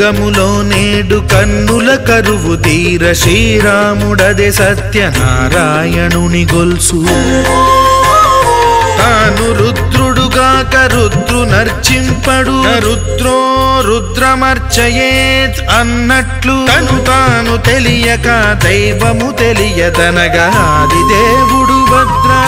యుగములో నేడు కన్నుల కరువు తీర శ్రీరాముడదే సత్యనారాయణుని గొల్సు తాను రుద్రుడుగాక రుద్రు నర్చింపడు రుద్రో రుద్రమర్చయేత్ అన్నట్లు తను తాను తెలియక దైవము తెలియదనగా ఆది దేవుడు భద్రా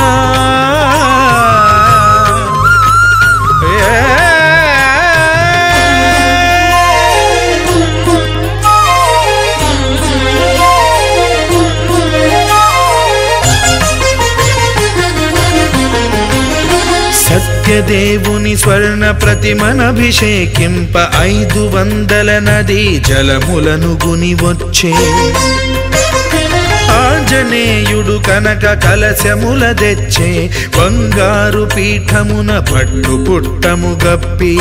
సత్యదేవుని స్వర్ణ ప్రతిమనభిషేకింప 500 నదీ జలములను గుని వచ్చే ఆంజనేయుడు కనక కలశముల తెచ్చే బంగారు పీఠమున పట్టు పుట్టము గప్పి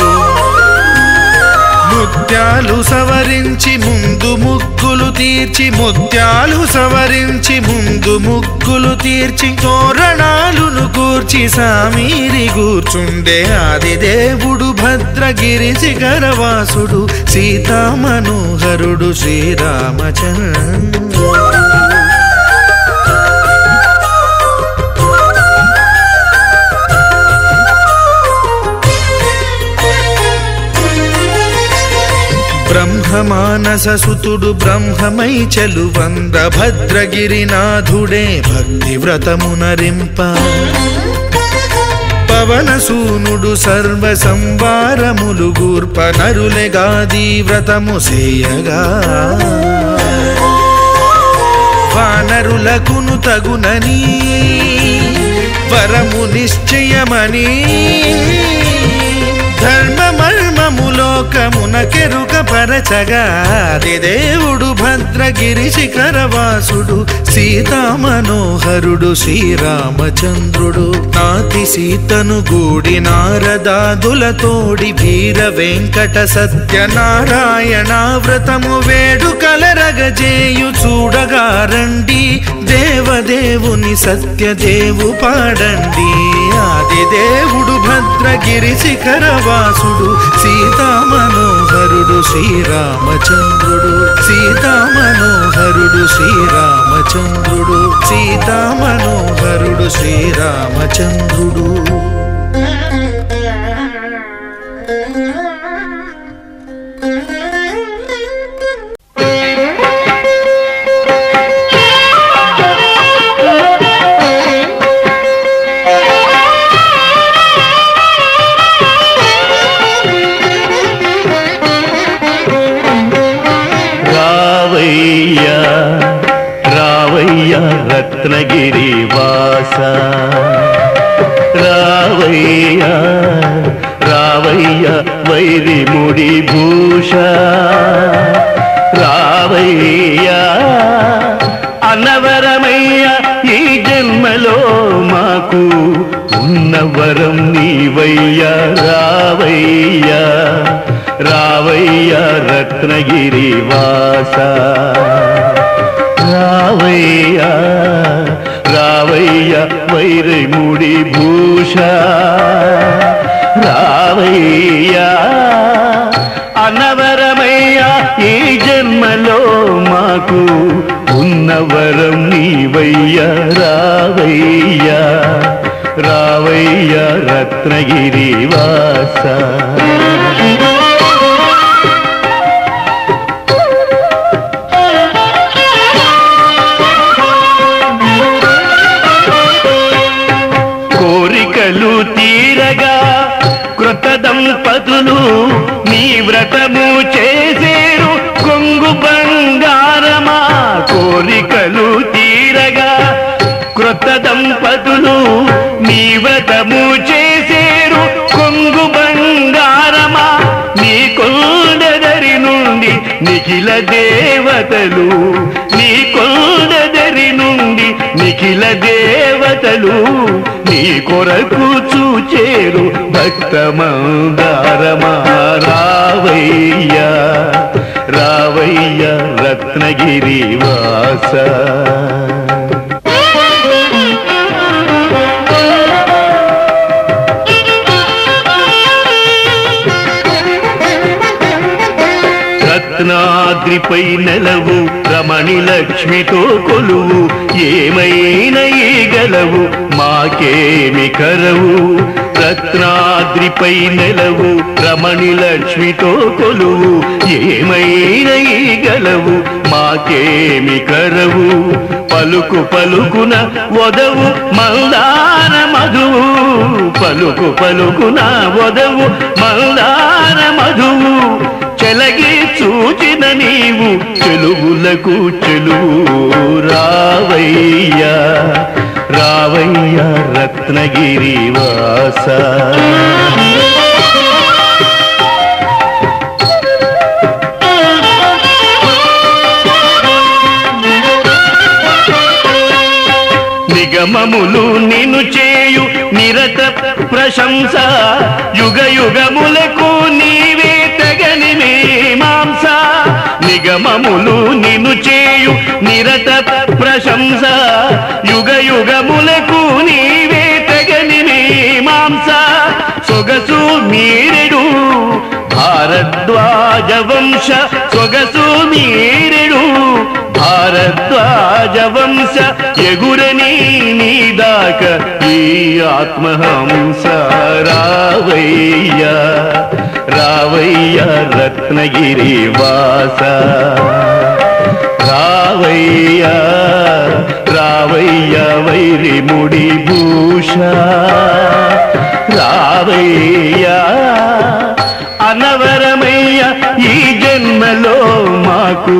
ముత్యాలు సవరించి ముందు ముగ్గులు తీర్చి ముత్యాలు సవరించి ముందు ముగ్గులు తీర్చి తోరణాలును కూర్చి సామీరి కూర్చుండే ఆది దేవుడు భద్రగిరి శిఖరవాసుడు సీతామనోహరుడు శ్రీరామచంద్రుడు బ్రహ్మమానససుతుడు బ్రహ్మమై చెలువంద భద్రగిరినాథుడే భక్తి వ్రతమునరింప పవనసూనుడు సర్వ సంవారములు గూర్ప నరులెగాది వ్రతము సేయగా వానరులకును తగునని వరము నిశ్చయమని ధర్మమర్మములోకమున కెరుక పరచగా దేవుడు భద్రగిరి శిఖరవాసుడు సీతామనోహరుడు శ్రీరామచంద్రుడు నాతి సీతను గూడి నారదాదులతోడి వీర వెంకట సత్యనారాయణ వ్రతము వేడుకలరగజేయు చూడగా రండి దేవదేవుని సత్యదేవు పాడండి ఆది దేవుడు భద్రగిరి శిఖరవాసుడు సీతామనోహరుడు శ్రీరామచంద్రుడు సీతామనోహరుడు శ్రీరామచంద్రుడు సీతామనోహరుడు శ్రీరామచంద్రుడు రత్నగిరి వాస రావయ్య రావయ్య వైరి ముడి భూష రావయ్య అన్నవరమయ్య ఈ జన్మలో మాకు ఉన్నవరం నీవయ్య రావయ్య రావయ్య రత్నగిరి వాస రావయ్య రావయ్య వైరి ముడి భూష రావయ్య అనవరమయ్య ఈ జన్మలో మాకు ఉన్నవరం నీవయ్య రావయ్య రావయ్య రత్నగిరి వాస తీరగా కృత దంపతులు నీ వ్రతము చేసేరు కొంగు బంగారమా కోరికలు తీరగా కృత దంపతులు నీ వ్రతము చేసేరు కొంగు బంగారమా నీ కొండదరి నుండి నిఖిల దేవతలు నీ కొండదరి నుండి నిఖిల దేవతలు నీ కొరకు చూచేరు భక్త మందారమా రావయ్య రావయ్య రత్నగిరి వాస రత్నాద్రిపై నెలవు రమణి లక్ష్మితో కొలువు ఏమైనా ఈగలవు మాకేమి కరవు రత్నాద్రిపై నెలవు రమణి లక్ష్మితో కొలువు ఏమైనా ఈగలవు మాకేమి కరవు పలుకు పలుకున వదవు మందార మధువు పలుకు పలుకున వదవు మందార మధువు చెలగి చూచిన నీవు చెలువులకు చెలువు రావయ్యా రావయ్యా రత్నగిరి వాస నిగమములు నిన్ను చేయు నిరత ప్రశంస యుగ యుగములకు నీవే తగని మీమాంస నిగమములు నిన్ను చేయు నిరత ప్రశంస యుగ యుగములకు నీవే తగని మీమాంస సొగసు మీరెడు భారద్వాజ వంశ సొగసు మీరెడు భారద్వాజ వంశ ఎగురని నీదాక ఈ ఆత్మహంస రావయ్యా రావయ్యా రత్నగిరి వాస రావయ్యా రావయ్యా వైరి ముడి భూష రావయ్యా అనవరమయ్య ఈ జన్మలో మాకు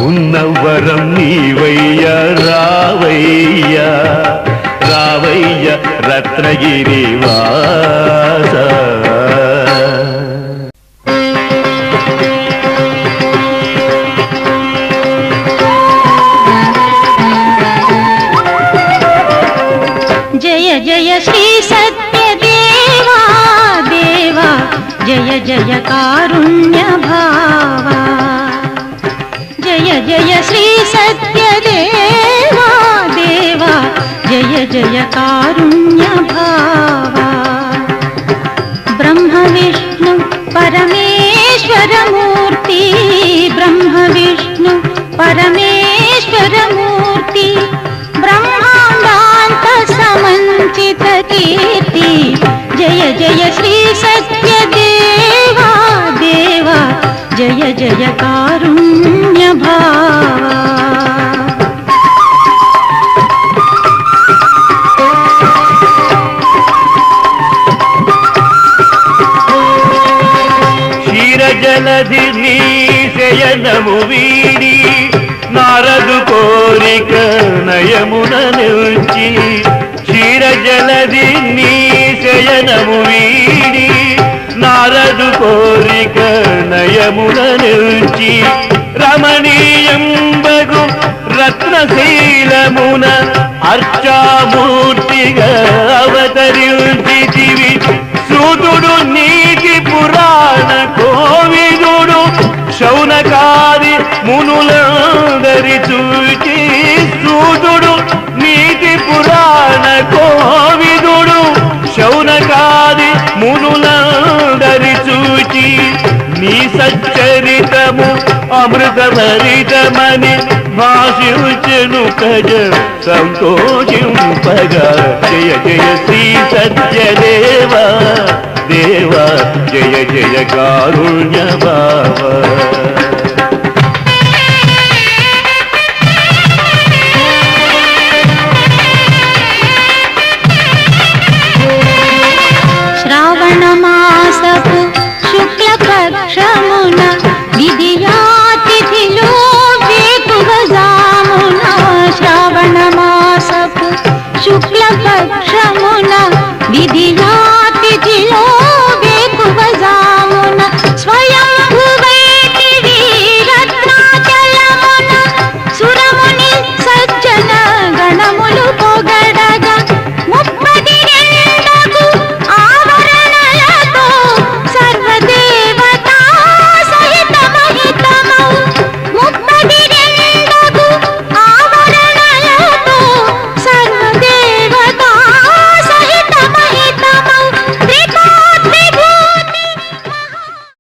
ఉన్నవరం నీవయ్యా రావయ్యా రావయ్యా రత్నగిరి వాస జయ జయ శ్రీ సత్యదేవా దేవా జయ జయ కారుణ్య భావా జయ జయ శ్రీ సత్యదేవా దేవా జయ జయ కారుణ్య భావా బ్రహ్మ విష్ణు పరమేశ్వర మూర్తి బ్రహ్మ విష్ణు పరమేశ్వర మూర్తి బ్రహ్మాండాంత సమంచిత కీర్తి జయ జయ శ్రీ సత్యదేవా దేవా జయ జయ కారుణ్య భావా క్షీరజలధి నీ శయనము వీడి నారదు కోరిక నయమున నిల్చి క్షీరజలధి నీ శయనము వీడి నారదు కోరిక నయమున నిల్చి రమణీయంబగు రత్నశీలమున అర్చామూర్తిగా అవతరించితివి సూతుడు నీతి పురాణ కోవిదుడు శౌనకాది మునులందరి చూచి సూతుడు నీతి పురాణ కోవిదుడు శౌనకాది మునులందరి చూచి నీ సచ్చరితము అమృతభరితమని భాషించెను కజ సంతోషింపగా జయ జయ శ్రీ సత్యదేవా దేవా జయ జయ కారుణ్య భావ